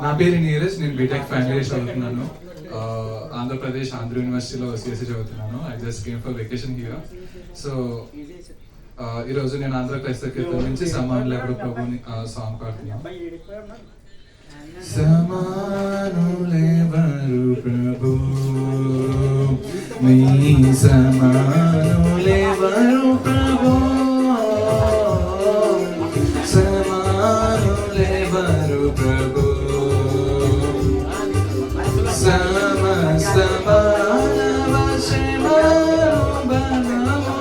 నా పేరు నీరజ్, నేను బీటెక్ ఫైనల్ ఇయర్ చదువుతున్నాను. ఆంధ్రప్రదేశ్ ఆంధ్ర యూనివర్సిటీలో సిఎస్సి చదువుతున్నాను. I just came for vacation here. So ఈరోజు నేను ఆంధ్ర క్రైస్తవ కీర్తన నుంచి సమానులెవరు ప్రభుని సాంగ్ పాడుతున్నాను. సమానులెవరు ప్రభు, మీ సమానులెవరు ప్రభు, సమానులెవరు ప్రభు, సమస్త మానవ శ్రమను బలము,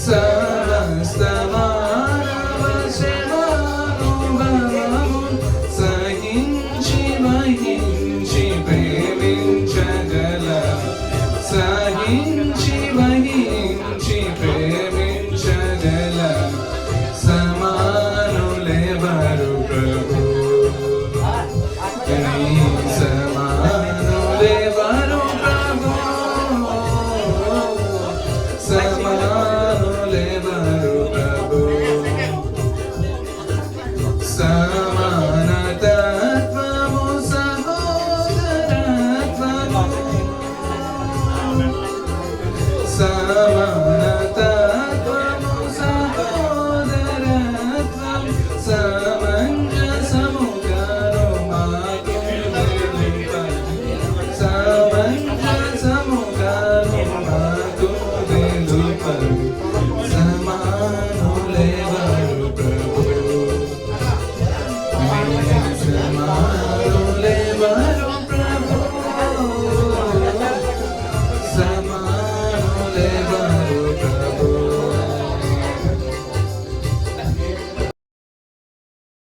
సమస్త మానవ శ్రమను బలము, సహించి వహించి ప్రేమించగల, సహించి వహించి ప్రేమించగల సమానులెవరు ప్రభు, సమానులెవరు ప్రభు, సమానులెవరు ప్రభు, సమానతత్వము సహోదరత్వము, సమానత